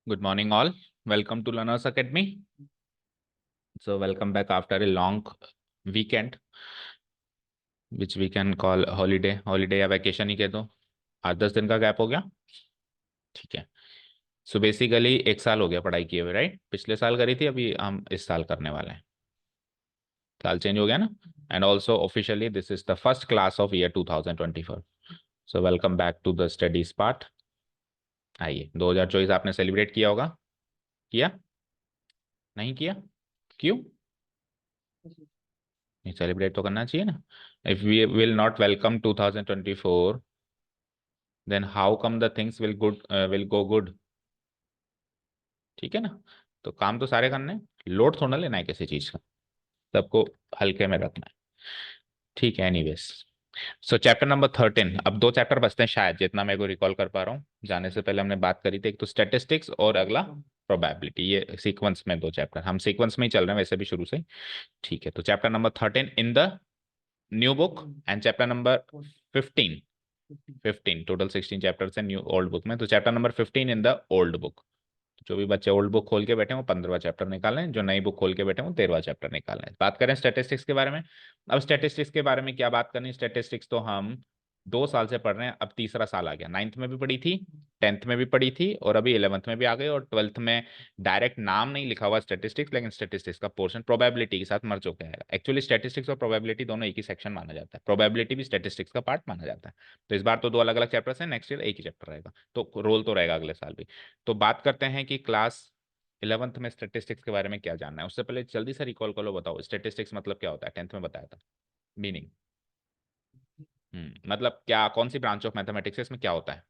Good morning, all. Welcome to Learners Academy. So, welcome back after a long weekend, which we can call holiday. Holiday या vacation ही कह दो. 8-10 दिन का gap हो गया. ठीक है. सो बेसिकली 1 साल हो गया पढ़ाई किए हुए, राइट? पिछले साल करी थी, अभी हम इस साल करने वाले हैं. साल चेंज हो गया ना. And also officially this is the first class of year 2024. So welcome back to the studies part. आइए, 2024 आपने सेलिब्रेट किया होगा. किया? नहीं किया? क्यों? सेलिब्रेट तो करना चाहिए ना. If we will not welcome 2024, then how come the things will go good. ठीक है ना. तो काम तो सारे करने हैं, लोड थोड़ा लेना है किसी चीज का, सबको हल्के में रखना है. ठीक है. एनीवेज, सो चैप्टर नंबर 13. अब 2 चैप्टर बचते हैं शायद, जितना मैं को रिकॉल कर पा रहा हूँ. जाने से पहले हमने बात करी थी, एक तो स्टैटिस्टिक्स और अगला प्रोबेबिलिटी. ये सीक्वेंस में 2 चैप्टर, हम सीक्वेंस में ही चल रहे हैं वैसे भी शुरू से. ठीक है. तो chapter number 13 in the new book and chapter number 15 total 16 chapters है न्यू ओल्ड बुक में. तो chapter number 15 in the old book. जो भी बच्चे ओल्ड बुक खोल के बैठे हैं वो 15वां चैप्टर निकालें, जो नई बुक खोल के बैठे हैं वो 13वां चैप्टर निकालें. बात करें स्टैटिस्टिक्स के बारे में. अब स्टैटिस्टिक्स के बारे में क्या बात करनी. स्टैटिस्टिक्स तो हम 2 साल से पढ़ रहे हैं, अब तीसरा साल आ गया. 9th में भी पढ़ी थी, 10th में भी पढ़ी थी, और अभी 11th में भी आ गई, और 12th में डायरेक्ट नाम नहीं लिखा हुआ स्टैटिस्टिक्स, लेकिन स्टैटिस्टिक्स का पोर्शन प्रोबेबिलिटी के साथ मर चुका है. एक्चुअली स्टैटिस्टिक्स और प्रोबेबिलिटी दोनों एक ही सेक्शन माना जाता है. प्रोबेबिलिटी भी स्टैटिस्टिक्स का पार्ट माना जाता है. तो इस बार तो 2 अलग अलग चैप्टर्स हैं, नेक्स्ट ईयर एक ही चैप्टर रहेगा, तो रोल तो रहेगा अगले साल भी. तो बात करते हैं कि क्लास 11th में स्टैटिस्टिक्स के बारे में क्या जानना है. उससे पहले जल्दी से रिकॉल कर लो. बताओ स्टैटिस्टिक्स मतलब क्या होता है. 10th में बताया था मीनिंग. मतलब क्या, कौन सी ब्रांच ऑफ मैथमेटिक्स है, इसमें क्या होता है.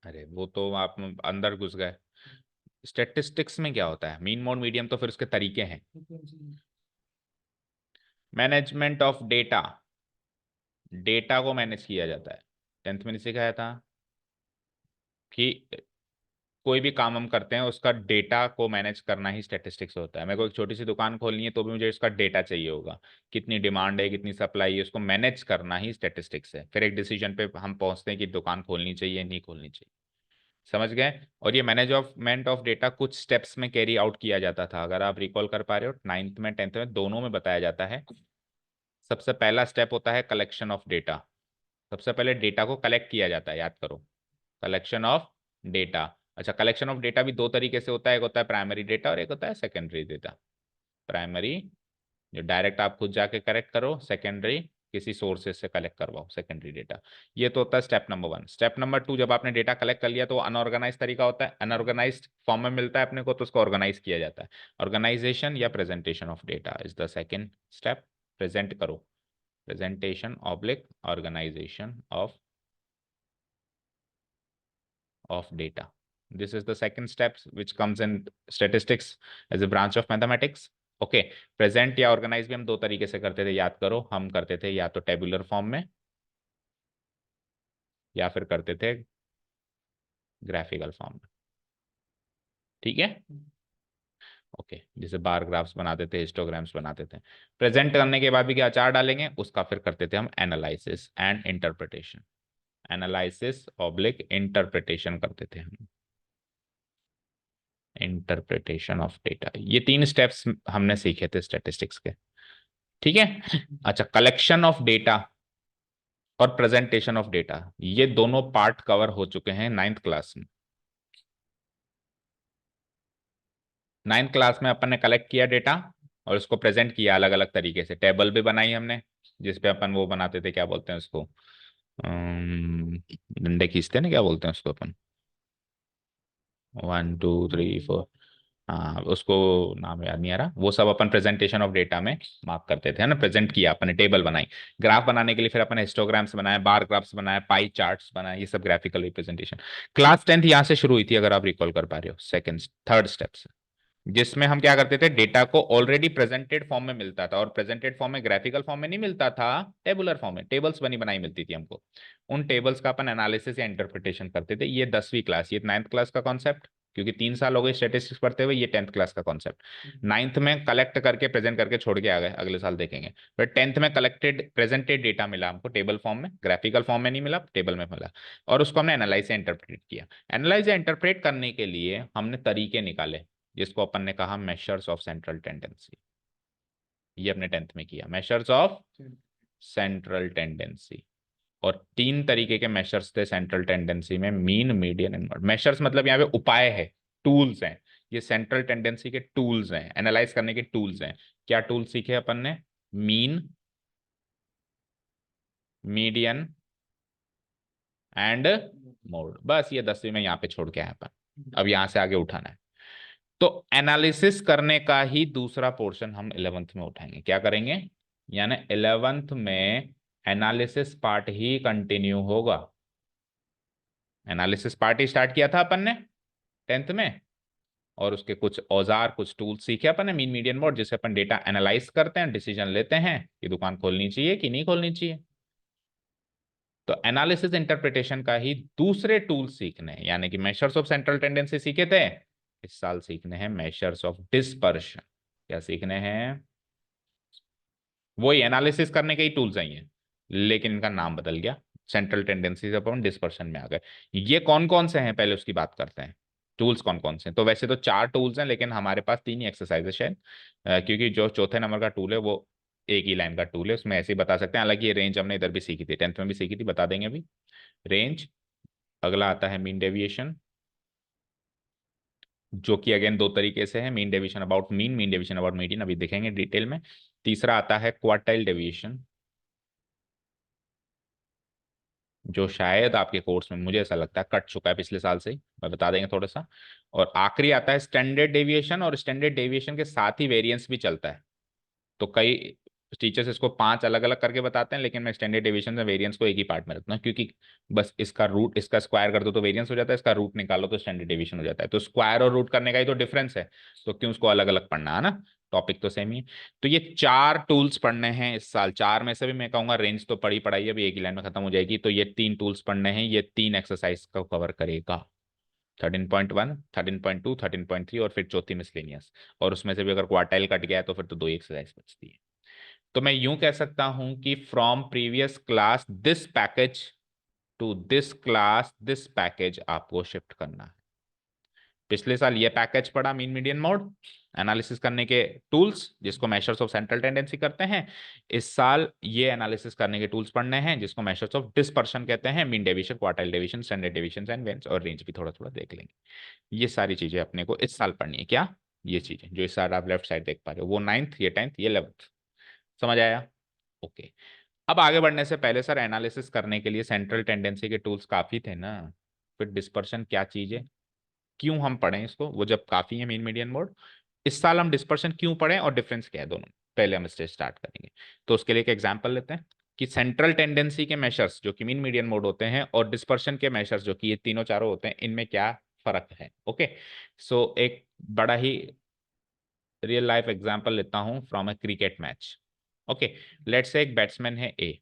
अरे वो तो आप अंदर घुस गए. स्टैटिस्टिक्स में क्या होता है, मीन मोड मीडियम, तो फिर उसके तरीके हैं. Management of data. डेटा को मैनेज किया जाता है. 10th में नहीं सिखाया था कि कोई भी काम हम करते हैं उसका डेटा को मैनेज करना ही स्टैटिस्टिक्स होता है. मेरे को एक छोटी सी दुकान खोलनी है तो भी मुझे इसका डेटा चाहिए होगा, कितनी डिमांड है, कितनी सप्लाई है, उसको मैनेज करना ही स्टैटिस्टिक्स है. फिर एक डिसीजन पे हम पहुंचते हैं कि दुकान खोलनी चाहिए नहीं खोलनी चाहिए. समझ गए. और ये मैनेजमेंट ऑफ डेटा कुछ स्टेप्स में कैरी आउट किया जाता था, अगर आप रिकॉल कर पा रहे हो. 9th में 10th में दोनों में बताया जाता है. सबसे पहला स्टेप होता है कलेक्शन ऑफ डेटा. सबसे पहले डेटा को कलेक्ट किया जाता है, याद करो. Collection of data. अच्छा, कलेक्शन ऑफ डेटा भी 2 तरीके से होता है, एक होता है प्राइमरी डेटा और एक होता है सेकेंडरी डेटा. प्राइमरी जो डायरेक्ट आप खुद जाके कलेक्ट करो, सेकेंडरी किसी सोर्सेज से कलेक्ट करवाओ, सेकेंडरी डेटा. ये तो होता है स्टेप नंबर 1. स्टेप नंबर 2, जब आपने डेटा कलेक्ट कर लिया तो अनऑर्गेनाइज तरीका होता है, अनऑर्गेनाइज फॉर्म में मिलता है अपने को, तो उसको ऑर्गेनाइज किया जाता है. ऑर्गेनाइजेशन या presentation of data is the second step. Present करो, presentation oblique organisation of data. This is the second step which comes in statistics as a branch of mathematics. Okay. Present या organise भी हम 2 तरीके से करते थे, याद करो. हम करते थे या तो टेबुलर फॉर्म में या फिर करते थे ग्राफिकल फॉर्म में. ठीक है. ओके. जैसे बार ग्राफ्स बनाते थे, हिस्टोग्राम्स बनाते थे. प्रेजेंट करने के बाद भी क्या अचार डालेंगे, उसका फिर करते थे हम analysis and interpretation. Analysis oblique interpretation करते थे हम. Interpretation of data. ये 3 स्टेप्स हमने सीखे थे स्टैटिस्टिक्स के. ठीक है. अच्छा, कलेक्शन ऑफ डेटा और प्रेजेंटेशन ऑफ डेटा, ये दोनों पार्ट कवर हो चुके हैं 9th क्लास में. 9th क्लास में अपन ने कलेक्ट किया डेटा और उसको प्रेजेंट किया अलग अलग तरीके से. टेबल भी बनाई हमने, जिसपे अपन वो बनाते थे, क्या बोलते हैं उसको, डंडे खींचते हैं ना, क्या बोलते हैं उसको अपन, 1 2 3 4. हाँ, उसको नाम याद नहीं आ रहा. वो सब अपन प्रेजेंटेशन ऑफ डेटा में मार्क करते थे, है ना. प्रेजेंट किया अपन ने, टेबल बनाई. ग्राफ बनाने के लिए फिर अपन हिस्टोग्राम्स बनाए, बार ग्राफ्स बनाए, पाई चार्ट्स बनाए, ये सब ग्राफिकल रिप्रेजेंटेशन. क्लास 10th यहाँ से शुरू हुई थी, अगर आप रिकॉल कर पा रहे हो. सेकंड थर्ड स्टेप से, जिसमें हम क्या करते थे, डेटा को ऑलरेडी प्रेजेंटेड फॉर्म में मिलता था, और प्रेजेंटेड फॉर्म में ग्राफिकल फॉर्म में नहीं मिलता था, टेबुलर फॉर्म में, टेबल्स बनी बनाई मिलती थी हमको. उन टेबल्स का अपन एनालिसिस या इंटरप्रिटेशन करते थे. ये 10वीं क्लास, ये 9th क्लास का कॉन्सेप्ट. क्योंकि 3 साल हो गए स्टेटिस्टिक्स पढ़ते हुए, ये 10th क्लास का कॉन्सेप्ट। 9th में कलेक्ट करके प्रेजेंट करके छोड़ के आ गए, अगले साल देखेंगे। फिर 10th में कलेक्टेड प्रेजेंटेड डेटा मिला हमको टेबल फॉर्म में, ग्राफिकल फॉर्म में नहीं मिला, टेबल में मिला, और उसको हमने एनालाइज या इंटरप्रेट किया। एनालाइज या इंटरप्रेट करने के लिए हमने तरीके निकाले, जिसको अपन ने कहा मेजर्स ऑफ सेंट्रल टेंडेंसी। ये अपने 10th में किया, मेजर्स ऑफ सेंट्रल टेंडेंसी। और 3 तरीके के मेजर्स थे सेंट्रल टेंडेंसी में, mean, median and mode. Measures मतलब यहाँ पे उपाय है, टूल्स हैं, ये सेंट्रल टेंडेंसी के टूल्स हैं, एनालाइज करने के टूल्स हैं। क्या टूल सीखे अपन ने? Mean, median and mode. बस ये 10वीं में यहाँ पे छोड़ के आए अपन, अब यहाँ से आगे उठाना है। तो एनालिसिस करने का ही दूसरा पोर्शन हम 11th में उठाएंगे। क्या करेंगे? यानी 11th में एनालिसिस पार्ट ही कंटिन्यू होगा। एनालिसिस पार्ट ही स्टार्ट किया था अपन ने 10th में, और उसके कुछ औजार, कुछ टूल सीखे अपन ने, मीन, मीडियन, मोड, जिससे अपन डेटा एनालाइज करते हैं, डिसीजन लेते हैं कि दुकान खोलनी चाहिए कि नहीं खोलनी चाहिए। तो एनालिसिस इंटरप्रिटेशन का ही दूसरे टूल सीखने हैं, यानी कि मेजर्स ऑफ सेंट्रल टेंडेंसी सीखे थे, इस साल सीखने हैं मेजर्स ऑफ डिस्पर्शन। क्या सीखने हैं? वही एनालिसिस करने के ही टूल्स हैं ये, लेकिन इनका नाम बदल गया, सेंट्रल टेंडेंसी से अपन डिस्पर्शन में आ गए। ये कौन कौन से हैं, पहले उसकी बात करते हैं। टूल्स कौन कौन से हैं? तो वैसे तो 4 टूल्स हैं, लेकिन हमारे पास 3 ही एक्सरसाइज है शायद, क्योंकि जो चौथे नंबर का टूल है वो एक ही लाइन का टूल है, उसमें ऐसे ही बता सकते हैं। हालांकि ये रेंज हमने इधर भी सीखी थी, 10th में भी सीखी थी, बता देंगे अभी। रेंज, अगला आता है मीन डेविएशन, जो कि अगेन 2 तरीके से है, mean deviation about mean, mean deviation about median, अभी देखेंगे डिटेल में। तीसरा आता है क्वार्टाइल डेविएशन, जो शायद आपके कोर्स में, मुझे ऐसा लगता है, कट चुका है पिछले साल से ही, मैं बता देंगे थोड़ा सा। और आखिरी आता है स्टैंडर्ड डेविएशन, और स्टैंडर्ड डेविएशन के साथ ही वेरिएंस भी चलता है। तो कई टीचर्स इसको 5 अलग अलग करके बताते हैं, लेकिन मैं स्टैंडर्ड डेविएशन से वेरिएंस को एक ही पार्ट में रखता हूँ, क्योंकि बस इसका रूट, इसका स्क्वायर कर दो तो वेरिएंस हो जाता है, इसका रूट निकालो तो स्टैंडर्ड डेविएशन हो जाता है। तो स्क्वायर और रूट करने का ही तो डिफरेंस है, तो क्यों उसको अलग अलग पढ़ना है ना, टॉपिक तो सेम ही है। तो ये 4 टूल्स पढ़ने हैं इस साल। 4 में से भी मैं कहूंगा रेंज तो पढ़ी पढ़ाई अभी एक ही लाइन में खत्म हो जाएगी। तो ये 3 टूल्स पढ़ने हैं, ये 3 एक्सरसाइज को कवर करेगा, 13.1, 13.2, 13.3, और फिर चौथी मिसलेनियस। और उसमें से भी अगर क्वार्टाइल कट गया है तो फिर तो 2 ही एक्सरसाइज बचती है। तो मैं यूं कह सकता हूं कि from previous class this package to this class this package आपको शिफ्ट करना है। पिछले साल ये पैकेज पढ़ा, मीन, मीडियन, मोड, एनालिसिस करने के टूल्स, जिसको मेजर्स ऑफ सेंट्रल टेंडेंसी करते हैं। इस साल ये एनालिसिस करने के टूल्स पढ़ने हैं, जिसको मेजर्स ऑफ डिस्पर्शन कहते हैं, mean deviation, quartile deviation, standard deviation and variance, और रेंज भी थोड़ा थोड़ा देख लेंगे। ये सारी चीजें अपने को इस साल पढ़नी है। क्या? ये चीजें जो इस साल आप लेफ्ट साइड देख पा रहे हो, वो 9th, ये 10th, ये 11th। समझ आया? ओके। अब आगे बढ़ने से पहले सर, एनालिसिस करने के लिए सेंट्रल टेंडेंसी के टूल्स काफी थे ना, फिर डिस्पर्शन क्या चीज है, क्यों हम पढ़ें इसको, वो जब काफी है मीन, मीडियन, मोड। इस साल हम डिस्पर्शन क्यों पढ़ें और डिफरेंस क्या है दोनों में, पहले हम इससे स्टार्ट करेंगे। तो उसके लिए एक एग्जांपल लेते हैं कि सेंट्रल टेंडेंसी के मेजर्स जो कि मीन, मीडियन, मोड होते हैं, और डिस्पर्शन के मेजर्स जो कि ये तीनों चारों होते हैं, इनमें क्या फर्क है। ओके, सो एक बड़ा ही रियल लाइफ एग्जांपल लेता हूं from a cricket match. Okay, let's say एक बैट्समैन है ए,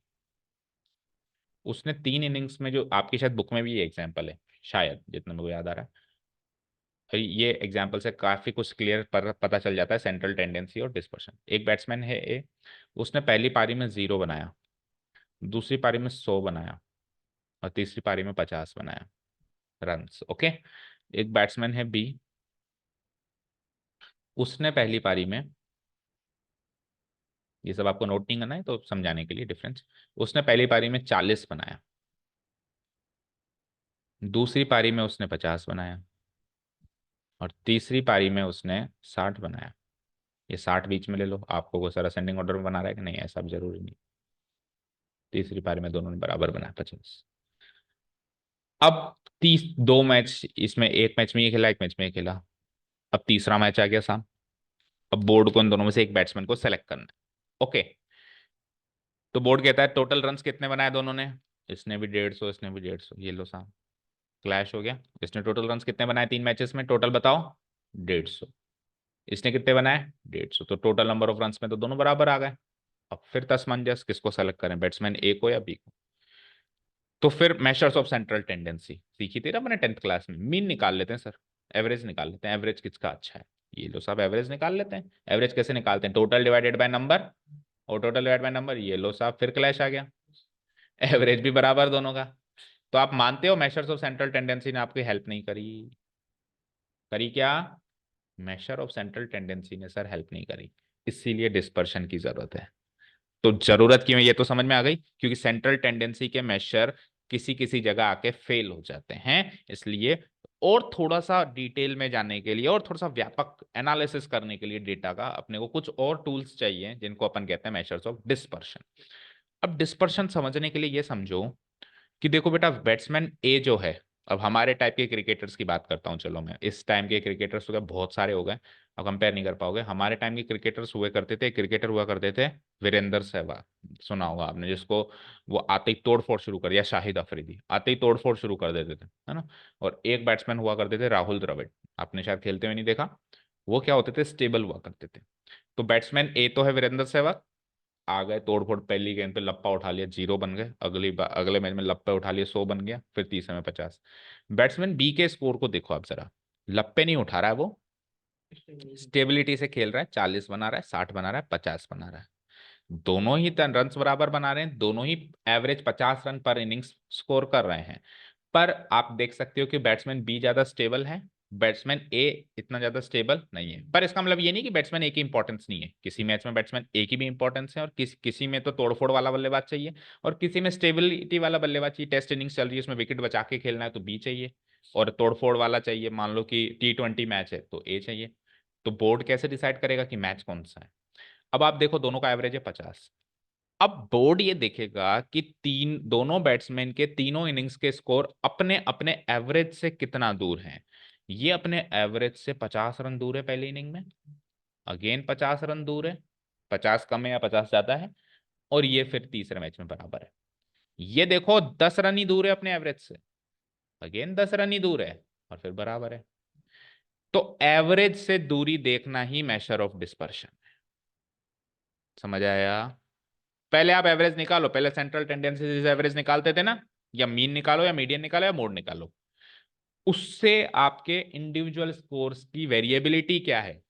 उसने 3 इनिंग्स में, जो आपकी शायद बुक में भी ये एग्जांपल है शायद, जितना मेरे को याद आ रहा है, तो ये एग्जांपल से काफी कुछ क्लियर पता चल जाता है सेंट्रल टेंडेंसी और डिस्पर्शन। एक बैट्समैन है ए, उसने पहली पारी में 0 बनाया, दूसरी पारी में 100 बनाया, और तीसरी पारी में 50 बनाया रन्स। ओके, एक बैट्समैन है बी, उसने पहली पारी में, ये सब आपको नोट नहीं करना है तो समझाने के लिए डिफरेंस, उसने पहली पारी में 40 बनाया, दूसरी पारी में उसने 50 बनाया, और तीसरी पारी में उसने 60 बनाया। ये 60 बीच में ले लो, आपको वो सारा असेंडिंग ऑर्डर में बना रहा है कि नहीं, ऐसा अब जरूरी नहीं। तीसरी पारी में दोनों ने बराबर बनाया 50। अब 2 मैच, इसमें एक मैच में ये खेला, एक मैच में ये खेला, अब तीसरा मैच आ गया सामने। अब बोर्ड को इन दोनों में से एक बैट्समैन को सेलेक्ट करना है। ओके, तो बोर्ड कहता है टोटल रन्स कितने बनाए दोनों ने, इसने भी 150, इसने भी 150, ये लो साहब, क्लैश हो गया। इसने टोटल रन्स कितने बनाए 3 मैचेस में, टोटल बताओ, 150। इसने कितने बनाए, 150, तो टोटल नंबर ऑफ रन्स में तो दोनों बराबर आ गए। अब फिर तसमंजस, किसको सेलेक्ट करें, बैट्समैन ए को या बी को। तो फिर मेजर्स ऑफ सेंट्रल टेंडेंसी सीखी थी ना मैंने 10th क्लास में, मीन निकाल लेते हैं सर, एवरेज निकाल लेते हैं, एवरेज किसका अच्छा है। ये लो साहब एवरेज निकाल लेते हैं। एवरेज कैसे निकालते हैं, टोटल डिवाइडेड बाय नंबर, और टोटल डिवाइड बाय नंबर, ये लो साहब फिर क्लैश आ गया, एवरेज भी बराबर दोनों का। तो आप मानते हो मेजर्स ऑफ सेंट्रल टेंडेंसी ने आपकी हेल्प नहीं करी, करी क्या, मेजर ऑफ सेंट्रल टेंडेंसी ने सर हेल्प नहीं करी, इसीलिए डिस्पर्शन की जरूरत है। तो जरूरत क्यों है ये तो समझ में आ गई, क्योंकि सेंट्रल टेंडेंसी के मेजर किसी किसी जगह आके फेल हो जाते हैं, इसलिए। और थोड़ा सा डिटेल में जाने के लिए और थोड़ा सा व्यापक एनालिसिस करने के लिए डेटा का अपने को कुछ और टूल्स चाहिए, जिनको अपन कहते हैं मेजर्स ऑफ डिस्पर्शन। अब डिस्पर्शन समझने के लिए ये समझो कि देखो बेटा, बैट्समैन ए जो है, अब हमारे टाइप के क्रिकेटर्स की बात करता हूँ, चलो मैं इस टाइम के क्रिकेटर्स हो गए बहुत सारे हो गए, अब कंपेयर नहीं कर पाओगे। हमारे टाइम के क्रिकेटर्स हुए करते थे, क्रिकेटर हुआ करते थे वीरेंद्र सहवाग, सुना होगा आपने, जिसको वो आते ही तोड़फोड़ शुरू कर दिया, शाहिद अफरीदी आते ही तोड़फोड़ शुरू कर देते थे, है ना। और एक बैट्समैन हुआ करते थे राहुल द्रविड़, आपने शायद खेलते हुए नहीं देखा, वो क्या होते थे, स्टेबल हुआ करते थे। तो बैट्समैन ए तो है वीरेंद्र सहवाग, आ गए तोड़फोड़, पहली गेंद पे लप्पा उठा लिया, 0 बन गए, अगले मैच में लप्पे उठा लिए, 100 बन गया, फिर तीसरे में 50। बैट्समैन बी के स्कोर को देखो आप जरा, लप्पे नहीं उठा रहा है वो, स्टेबिलिटी से खेल रहा है, 40 बना रहा है, 60 बना रहा है, 50 बना रहा है, दोनों ही रन बराबर बना रहे हैं, दोनों ही एवरेज 50 रन पर इनिंग्स स्कोर कर रहे हैं। पर आप देख सकते हो कि बैट्समैन बी ज्यादा स्टेबल है, बैट्समैन ए इतना ज्यादा स्टेबल नहीं है। पर इसका मतलब ये नहीं कि बैट्समैन ए की इंपॉर्टेंस नहीं है, किसी मैच में बैट्समैन ए की भी इंपॉर्टेंस है, और किसी में तो तोड़फोड़ वाला बल्लेबाज चाहिए, और किसी में स्टेबिलिटी वाला बल्लेबाज चाहिए। टेस्ट इनिंग्स चल रही है, उसमें विकेट बचा के खेलना है तो बी चाहिए, और तोड़फोड़ वाला चाहिए, मान लो कि T20 मैच है तो ए चाहिए। तो बोर्ड कैसे डिसाइड करेगा कि मैच कौन सा है। अब आप देखो दोनों का एवरेज है 50, अब बोर्ड ये देखेगा कि दोनों बैट्समैन के तीनों इनिंग्स के स्कोर अपने अपने एवरेज से कितना दूर हैं। ये अपने एवरेज से 50 रन दूर है पहली इनिंग में, अगेन 50 रन दूर है, 50 कम है या 50 ज्यादा है, और ये फिर तीसरे मैच में बराबर है। ये देखो 10 रन ही दूर है अपने एवरेज से, अगेन 10 रन ही दूर है, और फिर बराबर है। तो एवरेज से दूरी देखना ही मेजर ऑफ डिस्पर्शन, समझ आया। पहले आप एवरेज निकालो, पहले सेंट्रल टेंडेंसी से एवरेज निकालते थे ना, या मीन निकालो या मीडियन निकालो या मोड निकालो, उससे आपके इंडिविजुअल स्कोर्स की वेरिएबिलिटी क्या है।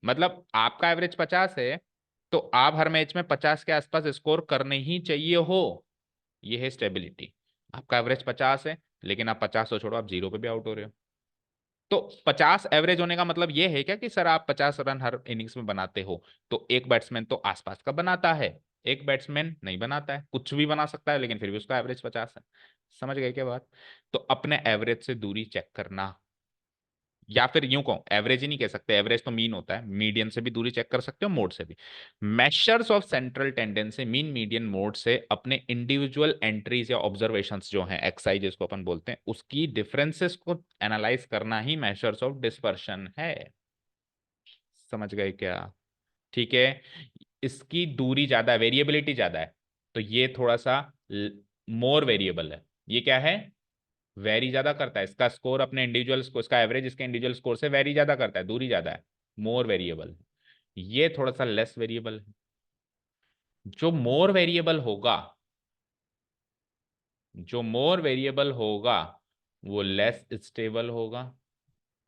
मतलब आपका एवरेज 50 है, तो आप हर मैच में 50 के आसपास स्कोर करने ही चाहिए हो, ये है स्टेबिलिटी। आपका एवरेज 50 है, लेकिन आप 50 तो छोड़ो, आप 0 पे भी आउट हो रहे हो। तो 50 एवरेज होने का मतलब ये है क्या कि सर आप 50 रन हर इनिंग्स में बनाते हो, तो एक बैट्समैन तो आसपास का बनाता है, एक बैट्समैन नहीं बनाता है, कुछ भी बना सकता है लेकिन फिर भी उसका एवरेज 50 है। समझ गए क्या बात। तो अपने एवरेज से दूरी चेक करना, या फिर यूं कहो, एवरेज ही नहीं कह सकते, एवरेज तो मीन होता है, मीडियन से भी दूरी चेक कर सकते हो, मोड से भी। Measures of central tendency mean median mode से अपने इंडिविजुअल एंट्रीज या ऑब्जर्वेशंस जो हैं, एक्सआई जिसको अपन बोलते हैं, उसकी डिफरेंसेस को एनालाइज करना ही मेजर्स ऑफ डिस्पर्शन है। समझ गए क्या। ठीक है। इसकी दूरी ज्यादा है, वेरिएबिलिटी ज्यादा है, तो ये थोड़ा सा मोर वेरिएबल है। ये क्या है, वेरी ज्यादा करता है, इसका स्कोर अपने इंडिविजुअल स्कोर, इसका एवरेज इसके इंडिविजुअल स्कोर से वेरी ज्यादा करता है, दूरी ज्यादा है, मोर वेरिएबल है। ये थोड़ा सा लेस वेरिएबल है। जो मोर वेरिएबल होगा, जो मोर वेरिएबल होगा वो लेस स्टेबल होगा।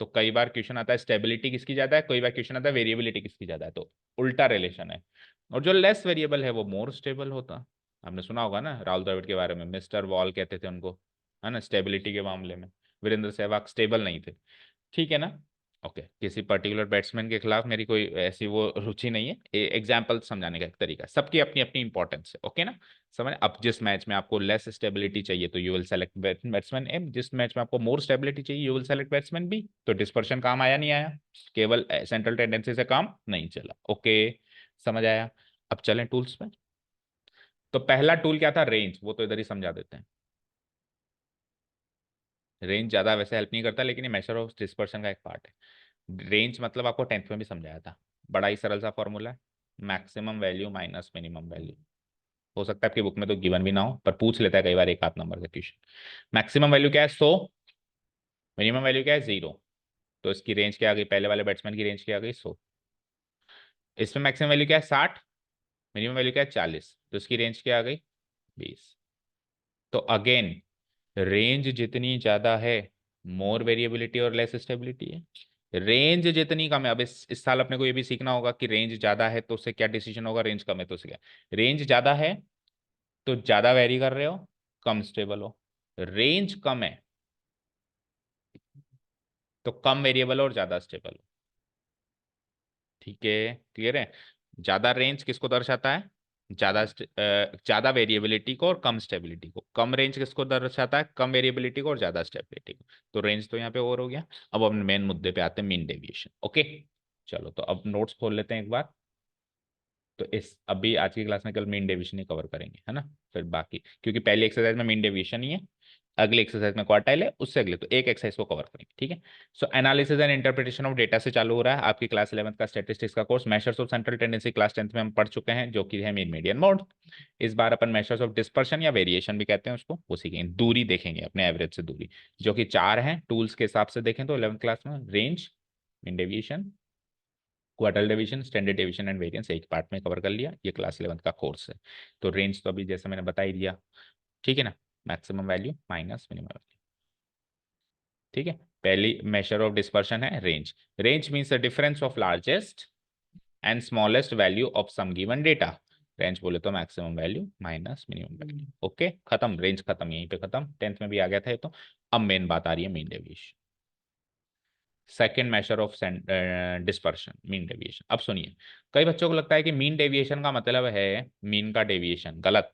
तो कई बार क्वेश्चन आता है स्टेबिलिटी किसकी ज्यादा है, कई बार क्वेश्चन आता है वेरिएबिलिटी किसकी ज्यादा है, तो उल्टा रिलेशन है। और जो लेस वेरिएबल है वो मोर स्टेबल होता। आपने सुना होगा ना राहुल द्रविड़ के बारे में, मिस्टर वॉल कहते थे उनको, है ना, स्टेबिलिटी के मामले में। वीरेंद्र सहवाग स्टेबल नहीं थे। ठीक है ना। ओके, किसी पर्टिकुलर बैट्समैन के खिलाफ मेरी कोई ऐसी वो रुचि नहीं है, एग्जाम्पल समझाने का एक तरीका, सबकी अपनी अपनी इंपॉर्टेंस है। ओके ना। समझ, अब जिस मैच में आपको लेस स्टेबिलिटी चाहिए तो you will select batsman A, जिस मैच में आपको मोर स्टेबिलिटी चाहिए you will select batsman B. तो डिस्पर्शन काम आया नहीं आया, केवल सेंट्रल टेंडेंसी से काम नहीं चला। ओके, समझ आया। अब चलें टूल्स पे। तो पहला टूल क्या था, रेंज, वो तो इधर ही समझा देते हैं। रेंज ज्यादा वैसे हेल्प नहीं करता, लेकिन ये मेजर ऑफ डिस्पर्शन का एक पार्ट है। रेंज मतलब आपको 10th में भी समझाया था, बड़ा ही सरल सा फॉर्मूला है, maximum value minus minimum value. हो सकता है आपकी बुक में तो गिवन भी ना हो, पर पूछ लेता है कई बार एक आध नंबर का क्वेश्चन। मैक्सिमम वैल्यू क्या है 100, मिनिमम वैल्यू क्या है 0, तो इसकी रेंज क्या आ गई, पहले वाले बैट्समैन की रेंज क्या आ गई 100। इसमें मैक्सिमम वैल्यू क्या है 60, मिनिमम वैल्यू क्या है 40, तो इसकी रेंज क्या आ गई 20। तो अगेन रेंज जितनी ज्यादा है मोर वेरिएबिलिटी और लेस स्टेबिलिटी है। रेंज जितनी कम है, अब इस साल अपने को ये भी सीखना होगा कि रेंज ज्यादा है तो उससे क्या डिसीजन होगा, रेंज कम है तो उससे क्या। रेंज ज्यादा है तो ज्यादा वेरी कर रहे हो, कम स्टेबल हो। रेंज कम है तो कम वेरिएबल और ज्यादा स्टेबल हो। ठीक है, क्लियर है। ज्यादा रेंज किसको दर्शाता है, ज्यादा वेरिएबिलिटी को और कम स्टेबिलिटी को। कम रेंज किसको दर्शाता है, कम वेरिएबिलिटी को और ज्यादा स्टेबिलिटी को। तो रेंज तो यहाँ पे और हो गया। अब हम मेन मुद्दे पे आते हैं, मीन डेविएशन। ओके, चलो तो अब नोट्स खोल लेते हैं एक बार। तो इस अभी आज की क्लास में केवल मीन डेविएशन ही कवर करेंगे, है ना। फिर बाकी, क्योंकि पहली एक्सरसाइज में मीन डेविएशन ही है, अगली एक्सरसाइज में क्वार्टाइल है, उससे अगले तो एक एक्सरसाइज को कवर करेंगे। ठीक है। So analysis and interpretation of data से चालू हो रहा है आपकी क्लास 11th का स्टैटिस्टिक्स का course. Measures of central tendency class 10th में हम पढ़ चुके हैं, जो कि है मीन मीडियन मोड। इस बार अपन मेजर्स ऑफ डिस्पर्शन या वेरिएशन भी कहते हैं उसको, वो सीखेंगे। दूरी देखेंगे अपने एवरेज से दूरी, जो कि 4 है। टूल्स के हिसाब से देखें तो 11th क्लास में range, mean deviation, quartile division, standard division and variance एक पार्ट में कवर कर लिया। ये क्लास 11th का कोर्स है। तो रेंज तो अभी जैसे मैंने बता ही दिया, ठीक है ना। Maximum value minus minimum value. ठीक है। पहली मेजर ऑफ डिस्पर्शन है range. Range means the difference of largest and smallest value of some given data. Range बोले तो maximum value minus minimum value. Okay, खत्म, रेंज खत्म, यहीं पे खत्म। 10th में भी आ गया था ये तो। अब मेन बात आ रही है mean deviation. Second major of dispersion, mean deviation. अब सुनिए, कई बच्चों को लगता है कि मीन डेविएशन का मतलब है मीन का डेविएशन। गलत।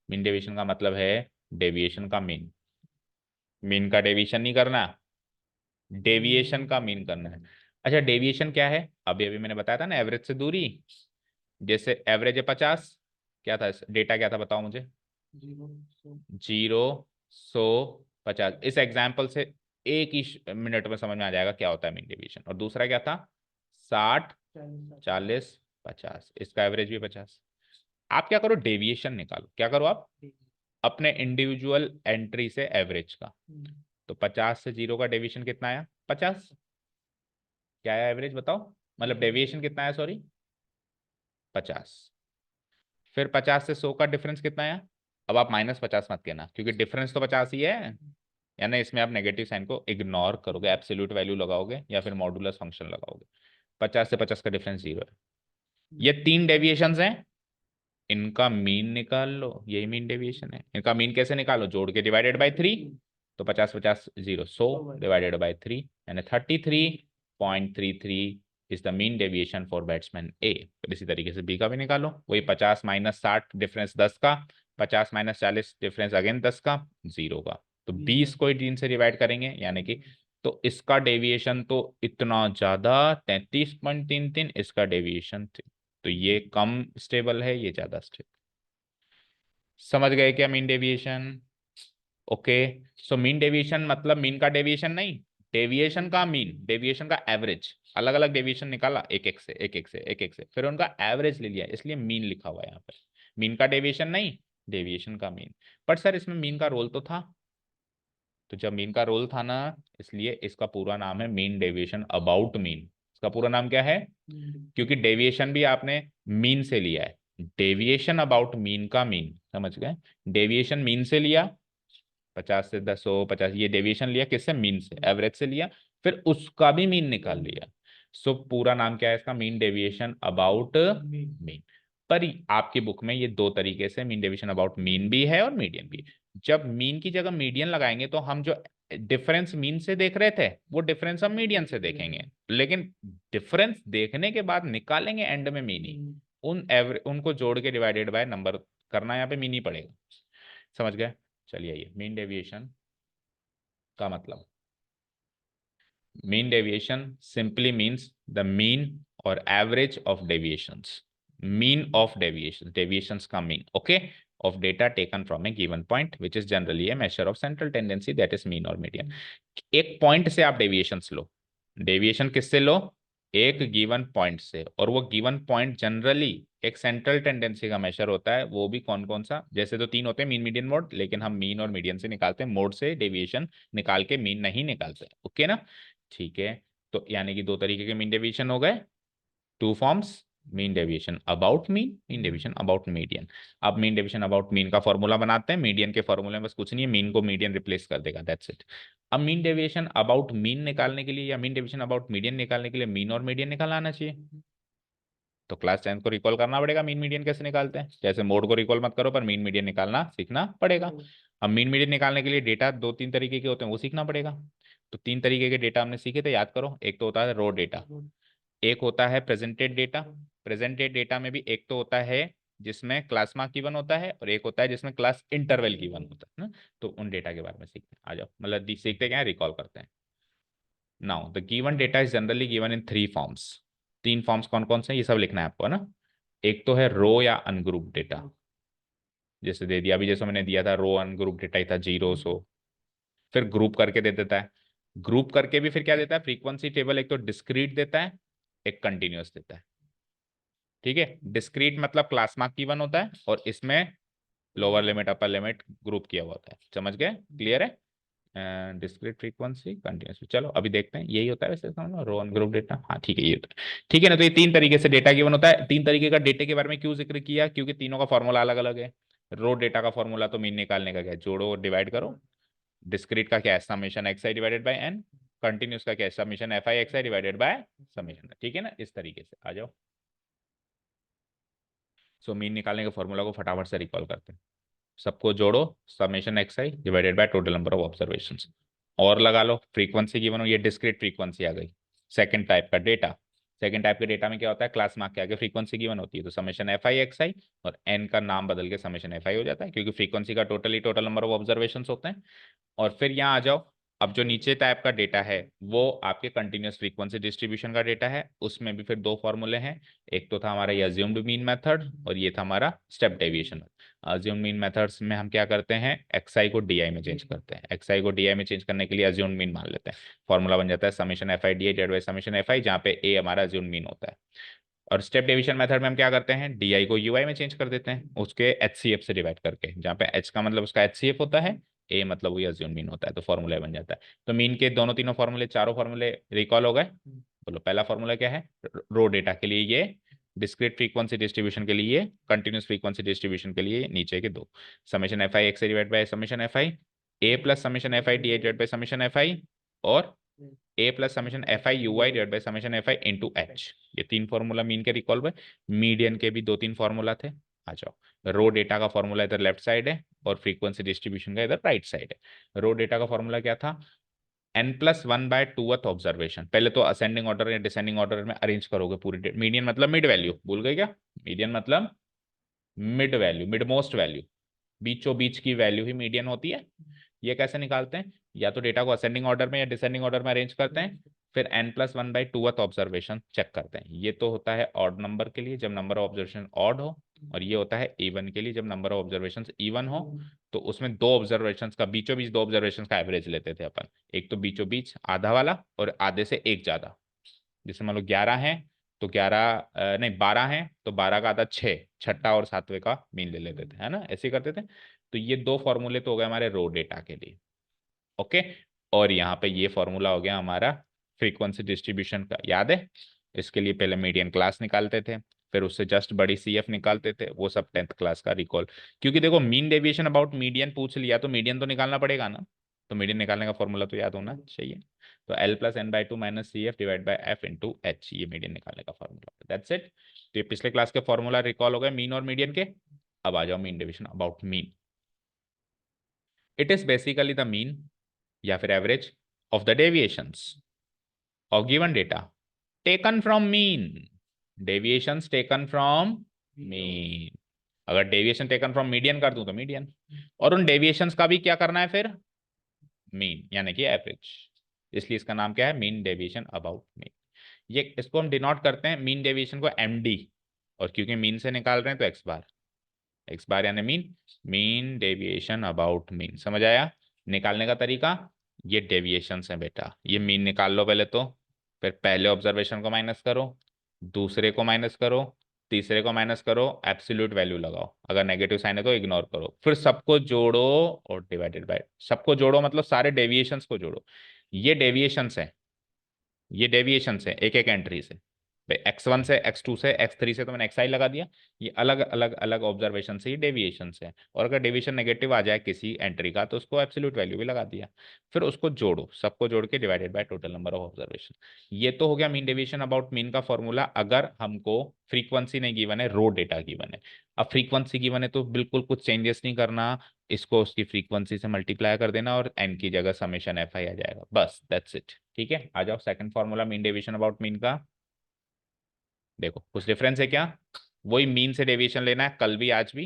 मीन डेविएशन का मतलब है डेविएशन का मीन। मीन का डेविएशन नहीं करना, डेविएशन का मीन करना है। अच्छा, डेविएशन क्या है, अभी अभी मैंने बताया था ना, एवरेज से दूरी। जैसे एवरेज है 50, क्या था डेटा, क्या था बताओ मुझे। 0, 100, 50। इस एग्जाम्पल से एक ही मिनट में समझ में आ जाएगा क्या होता है मीन डेविएशन। और दूसरा क्या था, 60, 40, 50। इसका एवरेज भी 50। आप क्या करो, डेविएशन निकालो। क्या करो आप, अपने इंडिविजुअल एंट्री से एवरेज का। तो 50 से 0 का डेविएशन कितना आया, 50। क्या आया एवरेज बताओ, मतलब डेविएशन कितना आया, सॉरी, 50। फिर 50 से 100 का डिफरेंस कितना आया। अब आप -50 मत कहना, क्योंकि डिफरेंस तो 50 ही है। यानी इसमें आप नेगेटिव साइन को इग्नोर करोगे, एब्सोल्यूट वैल्यू लगाओगे या फिर मॉडुलस फंक्शन लगाओगे। 50 से 50 का डिफरेंस 0 है। ये 3 डेविएशंस हैं, इनका मीन निकाल लो। यही मीन डेविएशन है। इनका मीन कैसे निकालो, जोड़ के डिवाइडेड बाई 3। तो 50, 50, 0, 100 डिवाइडेड बाई 3, यानी 33.33 is the mean deviation for batsman A. फिर इसी तरीके से बी का भी निकालो, वही 50 माइनस 60 डिफरेंस 10 का, 50 माइनस 40 डिफरेंस अगेन 10 का, 0 का। तो 20 को 3 से डिवाइड करेंगे, यानी कि तो इसका डेविएशन तो इतना ज्यादा 33.33, इसका डेविएशन, तो ये कम स्टेबल है, ये ज्यादा स्टेबल। समझ गए क्या mean deviation. Okay. So mean deviation मतलब मीन का डेविएशन नहीं, डेविएशन का मीन, डेविएशन का एवरेज। अलग अलग डेविएशन निकाला, एक एक से, एक एक से, एक एक से, फिर उनका एवरेज ले लिया, इसलिए मीन लिखा हुआ है यहाँ पर। मीन का डेविएशन नहीं, डेविएशन का मीन। बट सर इसमें मीन का रोल तो था। तो जब मीन का रोल था ना, इसलिए इसका पूरा नाम है मीन डेविएशन अबाउट मीन। इसका पूरा नाम क्या है, क्योंकि डेविएशन भी आपने मीन से लिया है। डेविएशन अबाउट मीन का मीन, समझ गए। डेविएशन मीन से लिया, 50 से 10, 100, 50, ये डेविएशन लिया किससे, मीन से, एवरेज से लिया, फिर उसका भी मीन निकाल लिया। सो पूरा नाम क्या है इसका, मीन डेविएशन अबाउट मीन। पर आपकी बुक में ये दो तरीके से मीन डेविएशन अबाउट मीन भी है और मीडियन भी। जब मीन की जगह मीडियन लगाएंगे तो हम जो डिफरेंस मीन से देख रहे थे, वो डिफरेंस हम मीडियन से देखेंगे। लेकिन डिफरेंस देखने के बाद निकालेंगे एंड में मीन ही। उनको जोड़ के डिवाइडेड बाय नंबर करना, यहाँ पे मीन ही पड़ेगा। समझ गए। चलिए, ये मीन डेविएशन का मतलब, mean deviation simply means the mean और average of deviations. Mean of deviation, deviations का mean, okay, of data taken from a given point which is generally a measure of central tendency, that is mean और median. एक point से आप deviations लो। Deviation किससे लो, एक given point से, और वो गिवन पॉइंट जनरली एक सेंट्रल टेंडेंसी का मेजर होता है। वो भी कौन कौन सा, जैसे तो 3 होते हैं, मीन, मीडियन, मोड, लेकिन हम मीन और मीडियन से निकालते हैं, मोड से डेविएशन निकाल के मीन नहीं निकालते। ओके ना, ठीक है। तो यानी कि 2 तरीके के मीन डेविएशन हो गए, 2 forms, mean deviation about mean, mean deviation about median. अब मीन डेविएशन अबाउट मीन का फॉर्मूला बनाते हैं। मीडियन के फॉर्मूले में बस कुछ नहीं है, मीन को मीडियन रिप्लेस कर देगा, दैट्स इट। अब मीन डेविएशन अबाउट मीन निकालने के लिए या मीन डेविएशन अबाउट मीडियन निकालने के लिए मीन और मीडियन निकालना आना चाहिए। तो क्लास 10 को रिकॉल करना पड़ेगा मीन मीडियन कैसे निकालते हैं। जैसे मोड को रिकॉल मत करो पर मीन मीडियन निकालना सीखना पड़ेगा। अब मीन मीडियन निकालने के लिए डेटा 2-3 तरीके के होते हैं वो सीखना पड़ेगा। तो 3 तरीके के डेटा हमने सीखे थे, याद करो। एक तो होता है रो डेटा, एक होता है प्रेजेंटेड डेटा। प्रेजेंटेड डेटा में भी एक तो होता है जिसमें क्लास मार्क की वन होता है और एक होता है जिसमें क्लास इंटरवल की वन होता है ना। तो उन डेटा के बारे में सीखते हैं, आ जाओ। मतलब सीखते क्या है, रिकॉल करते हैं। Now the given data is generally given in 3 forms. 3 forms कौन कौन से हैं ये सब लिखना है आपको, है ना। एक तो है रो या अनग्रुप डेटा, जैसे दे दिया अभी, जैसे मैंने दिया था रो अनग्रुप डेटा ही था 0 100। फिर ग्रुप करके दे देता है। ग्रुप करके भी फिर क्या देता है, फ्रीक्वेंसी टेबल एक तो डिस्क्रीट देता है, एक कंटिन्यूअस देता है। ठीक है, डिस्क्रीट मतलब क्लास मार्क की वन होता है और इसमें lower limit upper limit group किया हुआ होता है। समझ गए, क्लियर है। डिस्क्रीट फ्रीक्वेंसी कंटिन्यूस, चलो अभी देखते हैं। यही होता है वैसे रो ऑन ग्रुप डेटा, हाँ ठीक है ये होता है। ठीक है ना। तो ये 3 तरीके से डेटा गिवन होता है। 3 तरीके का डेटा के बारे में क्यों जिक्र किया, क्योंकि तीनों का फॉर्मूला अलग अलग है। रो डेटा का फॉर्मूला तो मीन निकालने का क्या है, जोड़ो और डिवाइड करो। डिस्क्रीट का क्या है, summation x i divided by n. Continuous का क्या है, summation F I x i divided by summation. ठीक है ना, इस तरीके से आ जाओ। सो मीन निकालने के फॉर्मूला को फटाफट से रिकॉल करते हैं। सबको जोड़ो, summation x i divided by total number of observations, और लगा लो फ्रीक्वेंसी गिवन हो, ये डिस्क्रीट फ्रीक्वेंसी आ गई। सेकंड टाइप का डेटा, सेकंड टाइप के डेटा में क्या होता है, क्लास मार्क के आगे फ्रीक्वेंसी गिवन होती है तो समेशन एफ आई एक्स आई और एन का नाम बदल के समेशन एफ आई हो जाता है, क्योंकि फ्रीक्वेंसी का total he total number of observation होते हैं। और फिर यहाँ आ जाओ। अब जो नीचे टाइप का डेटा है वो आपके कंटिन्यूअस फ्रीक्वेंसी डिस्ट्रीब्यूशन का डेटा है। उसमें भी फिर 2 फॉर्मूले हैं। एक तो था हमारा ये अज्यूम्ड मीन मेथड और ये था हमारा step deviation. Assumed mean methods में हम क्या करते हैं, एक्सआई को डीआई में चेंज करते हैं। एक्सआई को डीआई में चेंज करने के लिए अज्यूम्ड मीन मान लेते हैं। फॉर्मूला बन जाता है summation F I D I divided by summation F I, जहाँ पे ए हमारा अज्यूम्ड मीन होता है। और स्टेप डिवीजन मेथड में हम क्या करते हैं, डीआई को यूआई में चेंज कर देते हैं, उसके एचसीएफ से डिवाइड करके, जहाँ पे एच का मतलब उसका एचसीएफ होता है, ए मतलब वही अज्यूम मीन होता है, तो फॉर्मूला बन जाता है। तो मीन के दोनों तीनों फॉर्मूले, चारों फॉर्मूले रिकॉल हो गए। बोलो पहला फॉर्मूला क्या है, रो डेटा के लिए ये, डिस्क्रीट फ्रीक्वेंसी डिस्ट्रीब्यूशन के लिए, कंटिन्यूस फ्रीक्वेंसी डिस्ट्रीब्यूशन के लिए नीचे के 2, summation F I X divide by summation F I, A plus summation F I D I divide by summation F I, और A plus summation F I U I divide by summation F I into H. ये 3 formula mean के रिकॉल्व है। Median के भी 2-3 formula थे। आ जाओ, रो data का formula इधर लेफ्ट साइड है और फ्रीक्वेंसी डिस्ट्रीब्यूशन का इधर राइट साइड है। रो डेटा का फॉर्मूला क्या था, n+1/2th ऑब्जर्वेशन। पहले तो असेंडिंग ऑर्डर या डिसेंडिंग ऑर्डर में अरेंज करोगे पूरी। मीडियन मतलब मिड वैल्यू, भूल गए क्या। मीडियन मतलब mid value, mid most value, बीचों बीच की वैल्यू ही मीडियन होती है। ये कैसे निकालते हैं, या तो डेटा को असेंडिंग ऑर्डर में या डिसेंडिंग ऑर्डर में अरेंज करते हैं, फिर n+1/2th ऑब्जर्वेशन चेक करते हैं। ये तो होता है ऑड नंबर के लिए जब नंबर ऑफ ऑब्जर्वेशन ऑड हो, और ये होता है इवन के लिए जब नंबर ऑफ ऑब्जर्वेशन इवन हो। तो उसमें 2 ऑब्जर्वेशन का बीचों बीच 2 ऑब्जर्वेशन का एवरेज लेते थे अपन। एक तो बीचों बीच आधा वाला और आधे से एक ज्यादा। जैसे मान लो 11 है तो 11 नहीं 12 है तो 12 का आधा 6, छठा और सातवें का मीन ले लेते थे, है ना, ऐसे ही करते थे। तो ये 2 फॉर्मूले तो हो गए हमारे रो डेटा के लिए। ओके, और यहाँ पे ये फॉर्मूला हो गया हमारा फ्रीक्वेंसी डिस्ट्रीब्यूशन का, याद है। इसके लिए पहले मीडियन क्लास निकालते थे, फिर उससे जस्ट बड़ी सीएफ निकालते थे, वो सब 10th क्लास का रिकॉल। क्योंकि देखो मीन डेविएशन अबाउट मीडियन पूछ लिया तो मीडियन तो निकालना पड़ेगा ना, तो मीडियन निकालने का फॉर्मूला तो याद होना चाहिए। तो L+n/2 minus c f divide by f into H, ये मीडियन निकालने का फॉर्मूला, दैट्स इट। तो ये पिछले क्लास के फॉर्मूला रिकॉल हो गए मीन और मीडियन के। अब आ जाओ mean deviation about mean. It is basically the mean या फिर average of the deviations of given data taken from mean. Deviations taken from mean. अगर डेविएशन टेकन फ्रॉम मीडियन कर दूं तो मीडियन, और उन डेविएशंस का भी क्या करना है फिर, मीन यानी कि एवरेज। इसलिए इसका नाम क्या है, मीन डेविएशन अबाउट मीन। ये इसको हम डिनोट करते हैं मीन डेविएशन को एमडी, और क्योंकि मीन से निकाल रहे हैं तो एक्स बार। एक्स बार यानी mean, mean deviation about mean, समझ आया। निकालने का तरीका, ये डेविएशन है बेटा, ये मीन निकाल लो पहले तो, फिर पहले ऑब्जर्वेशन को माइनस करो, दूसरे को माइनस करो, तीसरे को माइनस करो, एब्सोल्यूट वैल्यू लगाओ, अगर नेगेटिव साइन है तो इग्नोर करो, फिर सबको जोड़ो और डिवाइडेड बाय। सबको जोड़ो मतलब सारे डेविएशंस को जोड़ो। ये डेविएशंस है, ये डेविएशंस है एक एक एंट्री से। x1 से x2 से x3 से तो मैंने xi लगा दिया। ये अलग अलग अलग ऑब्जर्वेशन से ही डेविएशन है, और अगर डेविएशन नेगेटिव आ जाए किसी एंट्री का तो उसको एब्सोल्यूट वैल्यू भी लगा दिया। फिर उसको जोड़ो, सबको जोड़ के divided by total number of observation. ये तो हो गया मीन डेविएशन अबाउट मीन का फॉर्मूला, अगर हमको फ्रीक्वेंसी नहीं गिवन है, रो डेटा गिवन है। अब फ्रीक्वेंसी गिवन है तो बिल्कुल कुछ चेंजेस नहीं करना, इसको उसकी फ्रीक्वेंसी से मल्टीप्लाई कर देना और एन की जगह समेशन एफ आई आ जाएगा, बस दैट्स इट। ठीक है, आ जाओ second formula mean deviation about mean का। देखो कुछ डिफरेंस है क्या? वही मीन से डेविएशन लेना है, कल भी आज भी,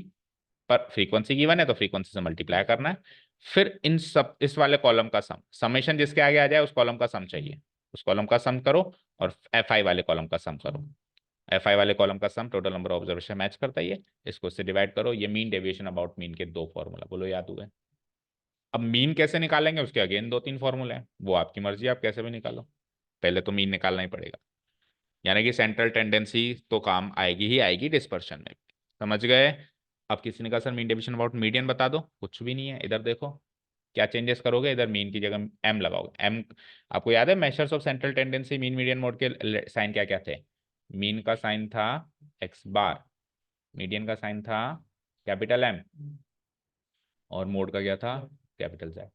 पर फ्रीक्वेंसी गिवन है तो फ्रीक्वेंसी से मल्टीप्लाई करना है। फिर इन सब इस वाले कॉलम का सम, समेशन जिसके आगे आ जाए उस कॉलम का सम चाहिए, उस कॉलम का सम करो, और एफ आई वाले कॉलम का सम करो। एफ आई वाले कॉलम का sum total number of observation match करता है ये, इसको इससे डिवाइड करो। ये मीन डेविएशन अबाउट मीन के दो फॉर्मूला, बोलो याद हुए? अब मीन कैसे निकालेंगे उसके अगेन दो तीन फॉर्मूले हैं, वो आपकी मर्जी है, आप कैसे भी निकालो, पहले तो मीन निकालना ही पड़ेगा। यानी कि सेंट्रल टेंडेंसी तो काम आएगी ही आएगी डिस्पर्शन में, समझ गए? अब किसी ने कहा sir mean deviation about median बता दो, कुछ भी नहीं है, इधर देखो क्या चेंजेस करोगे, इधर मीन की जगह एम लगाओगे। एम आपको याद है measures of central tendency mean median mode के साइन क्या क्या थे? मीन का साइन था एक्स बार, मीडियन का साइन था कैपिटल एम, और मोड का क्या था? Capital Z.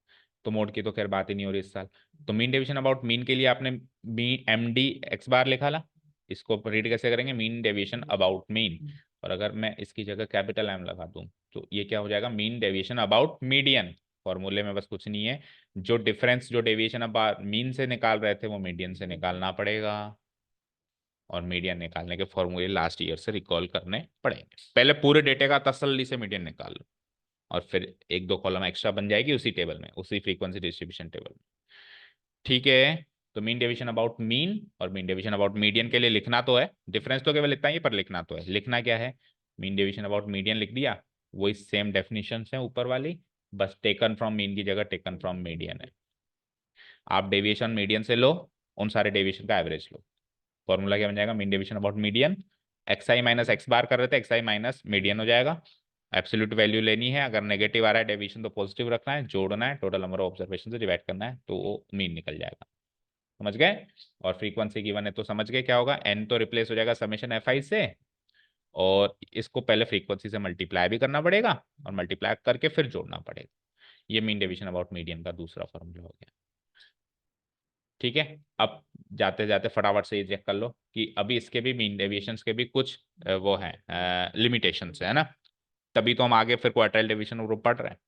तो मोड की तो खैर बात ही नहीं हो रही इस साल। तो मीन डेविएशन अबाउट मीन के लिए आपने मी एम डी एक्स बार लिखा ला, इसको रीड कैसे करेंगे? मीन डेविएशन अबाउट मीन, और अगर मैं इसकी जगह कैपिटल एम लगा दूं तो ये क्या हो जाएगा? Mean deviation about median. फॉर्मूले में बस कुछ नहीं है, जो डिफरेंस जो डेविएशन अबाउट मीन से निकाल रहे थे वो मीडियन से निकालना पड़ेगा, और मीडियन निकालने के फॉर्मूले लास्ट ईयर से रिकॉल करने पड़ेंगे। पहले पूरे डेटे का तसल्ली से मीडियन निकाल लो, और फिर एक दो कॉलम एक्स्ट्रा बन जाएगी उसी टेबल में, उसी फ्रीक्वेंसी डिस्ट्रीब्यूशन टेबल में। ठीक है, तो मीन डेविएशन अबाउट मीन और मीन डेविएशन अबाउट मीडियन के लिए लिखना तो है, डिफरेंस तो केवल इतना ही पर लिखना तो है। लिखना क्या है? मीन डेविएशन अबाउट मीडियन लिख दिया, वही सेम डेफिनेशन है ऊपर वाली, बस टेकन फ्रॉम मीन की जगह टेकन फ्रॉम मीडियन है। आप डेविएशन मीडियन से लो, उन सारे डेविएशन का एवरेज लो, फॉर्मूला क्या बन जाएगा? Mean deviation about median, X I minus X bar कर रहे थे, एक्स आई माइनस मीडियन हो जाएगा। एब्सोल्यूट वैल्यू लेनी है, अगर नेगेटिव आ रहा है डेविएशन तो पॉजिटिव रखना है, जोड़ना है, टोटल नंबर ऑफ ऑब्जर्वेशन से डिवाइड करना है, तो वो मीन निकल जाएगा। समझ गए? और फ्रीक्वेंसी गिवन है तो समझ गए क्या होगा? एन तो रिप्लेस हो जाएगा समेशन एफ आई से, और इसको पहले फ्रीक्वेंसी से मल्टीप्लाई भी करना पड़ेगा, और मल्टीप्लाई करके फिर जोड़ना पड़ेगा। ये मीन डेविएशन अबाउट मीडियन का दूसरा फॉर्मूला हो गया। ठीक है, अब जाते जाते फटाफट से ये चेक कर लो कि अभी इसके भी मीन डेविएशंस के भी कुछ वो है लिमिटेशंस है ना, तभी तो हम आगे फिर क्वार्टाइल डेविएशन ग्रुप पढ़ रहे हैं।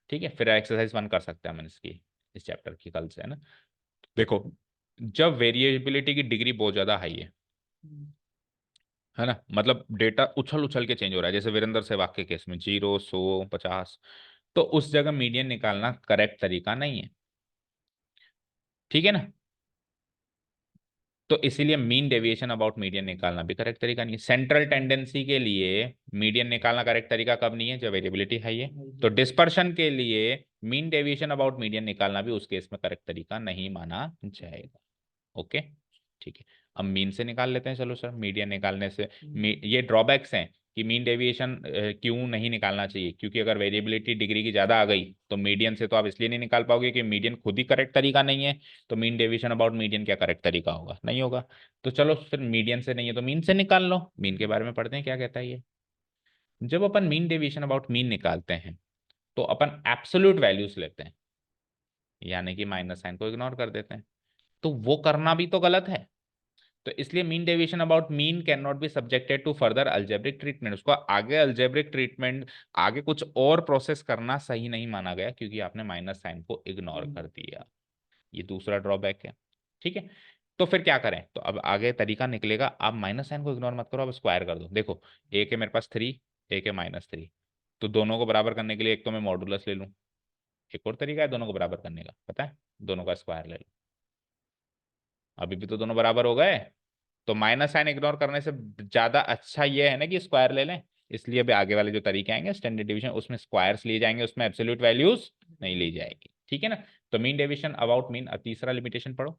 ठीक है, फिर एक्सरसाइज 1 कर सकते हैं हम इसकी, इस चैप्टर की कल से, है ना। देखो, जब वेरिएबिलिटी की डिग्री बहुत ज्यादा हाई है ना, मतलब डेटा उछल उछल के चेंज हो रहा है, जैसे वीरेंद्र सहवाग के केस में 0 100 50, तो उस जगह मीडियन निकालना करेक्ट तरीका नहीं है। ठीक है ना, तो इसीलिए मीन डेविएशन अबाउट मीडियन निकालना भी करेक्ट तरीका नहीं है। सेंट्रल टेंडेंसी के लिए मीडियन निकालना करेक्ट तरीका कब नहीं है? जब वेरिएबिलिटी हाई है। तो डिस्पर्शन के लिए मीन डेविएशन अबाउट मीडियन निकालना भी उस केस में करेक्ट तरीका नहीं माना जाएगा। ओके, ठीक है। अब मीन से निकाल लेते हैं, चलो सर, मीडियन निकालने से ये ड्रॉबैक्स हैं कि मीन डेविएशन क्यों नहीं निकालना चाहिए, क्योंकि अगर वेरिएबिलिटी डिग्री की ज़्यादा आ गई तो मीडियन से तो आप इसलिए नहीं निकाल पाओगे कि मीडियन खुद ही करेक्ट तरीका नहीं है, तो मीन डेविएशन अबाउट मीडियन क्या करेक्ट तरीका होगा? नहीं होगा। तो चलो फिर मीडियन से नहीं है तो मीन से निकाल लो। मीन के बारे में पढ़ते हैं क्या कहता है ये। जब अपन मीन डेविएशन अबाउट मीन निकालते हैं तो अपन एब्सोल्यूट वैल्यूज लेते हैं, यानी कि माइनस साइन को इग्नोर कर देते हैं, तो वो करना भी तो गलत है। तो इसलिए mean deviation about mean can not be subjected to further algebraic treatment, उसको आगे अल्जेब्रिक ट्रीटमेंट, आगे कुछ और प्रोसेस करना सही नहीं माना गया, क्योंकि आपने माइनस साइन को इग्नोर कर दिया। ये दूसरा ड्रॉबैक है। ठीक है, तो फिर क्या करें? तो अब आगे तरीका निकलेगा, आप माइनस साइन को इग्नोर मत करो, अब स्क्वायर कर दो। देखो, एक है मेरे पास 3, एक है -3, तो दोनों को बराबर करने के लिए एक तो मैं मॉडुलस ले लूं, एक और तरीका है दोनों को बराबर करने का, पता है? दोनों का स्क्वायर ले लो, अभी भी तो दोनों बराबर हो गए। तो माइनस साइन इग्नोर करने से ज्यादा अच्छा ये है ना कि स्क्वायर ले लें, इसलिए अभी आगे वाले जो तरीके आएंगे स्टैंडर्ड डिवीजन, उसमें स्क्वायर्स लिए जाएंगे, उसमें एब्सोल्यूट वैल्यूज नहीं ली जाएगी। ठीक है ना। तो मीन डेविएशन अबाउट मीन, तीसरा लिमिटेशन पढ़ो।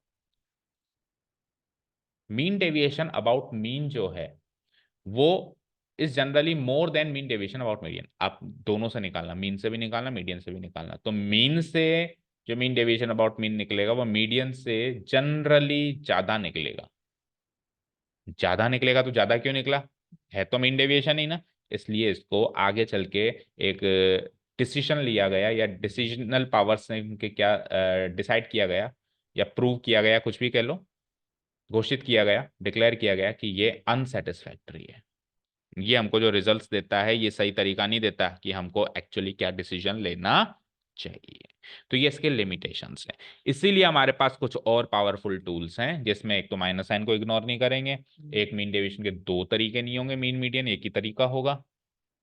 मीन डेविएशन अबाउट मीन जो है वो is generally more than mean deviation about median. आप दोनों से निकालना, मीन से भी निकालना, मीडियन से भी निकालना। तो मीन से जो मीन डेविएशन अबाउट मीन निकलेगा वो मीडियन से जनरली ज्यादा निकलेगा, ज्यादा निकलेगा तो ज्यादा क्यों निकला, है तो मीन डेविएशन ही ना। इसलिए इसको आगे चल के एक डिसीजन लिया गया, या डिसीजनल पावर्स के क्या डिसाइड किया गया, या प्रूव किया गया, कुछ भी कह लो, घोषित किया गया, डिक्लेयर किया गया कि ये अनसेटिस्फैक्ट्री है। ये हमको जो रिजल्ट्स देता है ये सही तरीका नहीं देता कि हमको एक्चुअली क्या डिसीजन लेना चाहिए। तो ये इसके लिमिटेशंस हैं। इसीलिए हमारे पास कुछ और पावरफुल टूल्स हैं, जिसमें एक तो माइनस साइन को इग्नोर नहीं करेंगे, एक मीन डेविएशन के दो तरीके नहीं होंगे, मीन मीडियन एक ही तरीका होगा।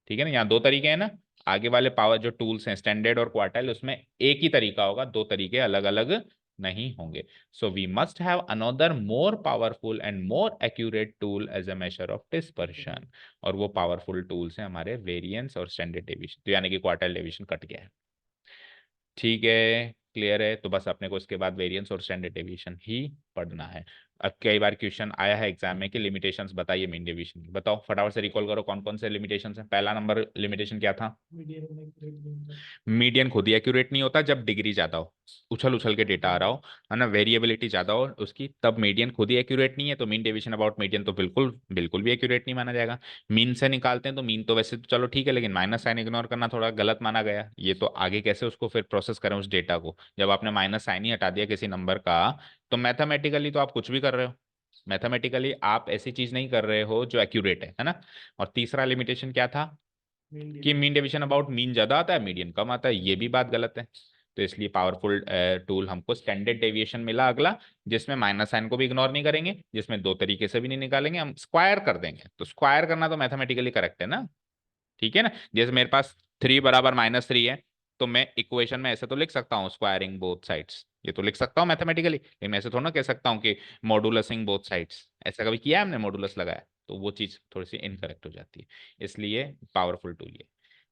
ठीक है ना, यहाँ दो तरीके हैं ना, आगे वाले पावर जो टूल्स हैं स्टैंडर्ड और क्वार्टाइल, उसमें एक ही तरीका होगा, दो तरीके अलग अलग नहीं होंगे। So we must have another more powerful and more accurate tool as a measure of dispersion. और वो पावरफुल टूल्स हैं हमारे वेरिएंस और स्टैंडर्ड डेविएशन, तो यानी कि क्वार्टाइल डेविएशन कट गया है। ठीक है, क्लियर है। तो बस अपने को इसके बाद वेरिएंस और स्टैंडर्ड डेविएशन ही पढ़ना है। अब कई बार क्वेश्चन आया है एग्जाम में कि लिमिटेशंस बताइए मीन डेविएशन की, बताओ फटाफट से रिकॉल करो कौन कौन से लिमिटेशंस हैं। पहला नंबर लिमिटेशन क्या था, मीडियन खुद ही एक्यूरेट नहीं होता जब डिग्री ज्यादा हो, उछल उछल के डेटा आ रहा हो, है ना, वेरिएबिलिटी ज्यादा हो उसकी, तब मीडियन खुद ही एक्यूरेट नहीं है, तो मीन डेविएशन अबाउट मीडियन तो बिल्कुल बिल्कुल भी एक्यूरेट नहीं माना जाएगा। मीन से निकालते हैं तो मीन तो वैसे तो चलो ठीक है, लेकिन माइनस साइन इग्नोर करना थोड़ा गलत माना गया, ये तो आगे कैसे उसको फिर प्रोसेस करें उस डेटा को, जब आपने माइनस साइन ही हटा दिया किसी नंबर का, तो मैथमेटिकली तो आप कुछ भी कर रहे हो, मैथमेटिकली आप ऐसी चीज नहीं कर रहे हो जो एक्यूरेट है ना। और तीसरा लिमिटेशन क्या था, कि मीन डेविएशन अबाउट मीन ज्यादा आता है मीडियन कम आता है, ये भी बात गलत है। तो इसलिए पावरफुल टूल हमको स्टैंडर्ड डेविएशन मिला अगला, जिसमें माइनस साइन को भी इग्नोर नहीं करेंगे, जिसमें दो तरीके से भी नहीं निकालेंगे, हम स्क्वायर कर देंगे, तो स्क्वायर करना तो मैथमेटिकली करेक्ट है ना। ठीक है ना, जैसे मेरे पास 3 = -3 है, तो मैं इक्वेशन में ऐसे तो लिख सकता हूँ स्क्वायरिंग बोथ साइड्स, ये तो लिख सकता हूँ मैथमेटिकली, लेकिन मैं ऐसे थोड़ा ना कह सकता हूँ कि मॉडुलसिंग बोथ साइड्स, ऐसा कभी किया है हमने मॉडुलस लगाया, तो वो चीज थोड़ी सी इनकरेक्ट हो जाती है। इसलिए पावरफुल टूल ये,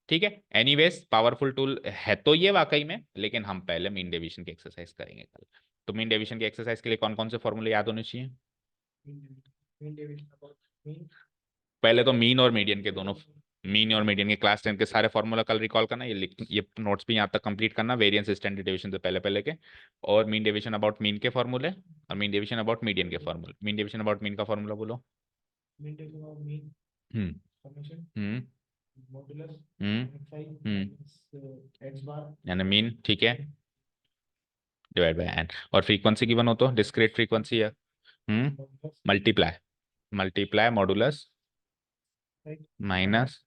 ठीक है। एनीवेज पावरफुल टूल है तो ये वाकई में, लेकिन हम पहले मीन डेविएशन की एक्सरसाइज करेंगे कल। तो मीन डेविएशन की एक्सरसाइज के लिए कौन कौन से फॉर्मूले याद होने चाहिए, पहले तो मीन और मीडियन के दोनों, मीन और मीडियन के क्लास 10 के सारे फॉर्मूला कल रिकॉल करना, ये नोट्स भी यहाँ तक कंप्लीट करना, वेरिएंस स्टैंडर्ड डेविएशन से पहले पहले के, और मीन डेविएशन अबाउट मीन के फॉर्मूले, और मीन डेविएशन अबाउट मीडियन के फॉर्मूले। मीन डेविएशन अबाउट मीन का फॉर्मूला बोलो। हम्म हम्म यानी मीन, ठीक है, डिवाइड बाय एन, और फ्रीक्वेंसी गिवन हो तो डिस्क्रीट फ्रीक्वेंसी है, multiply, multiply modulus minus,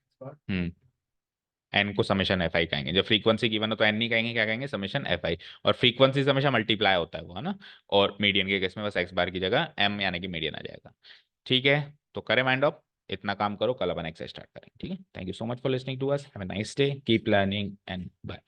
n को समेशन एफ आई कहेंगे, जब फ्रीक्वेंसी गिवन हो तो एन नहीं कहेंगे, क्या कहेंगे, समेशन एफ आई। और फ्रीक्वेंसी से हमेशा मल्टीप्लाई होता है वो, है ना। और मीडियन के केस में बस एक्स बार की जगह एम यानी कि मीडियन आ जाएगा। ठीक है, तो करें माइंड अप, इतना काम करो, कल अपन एक्सरसाइज स्टार्ट करेंगे। ठीक है, thank you so much for listening to us, have a nice day, keep learning and bye.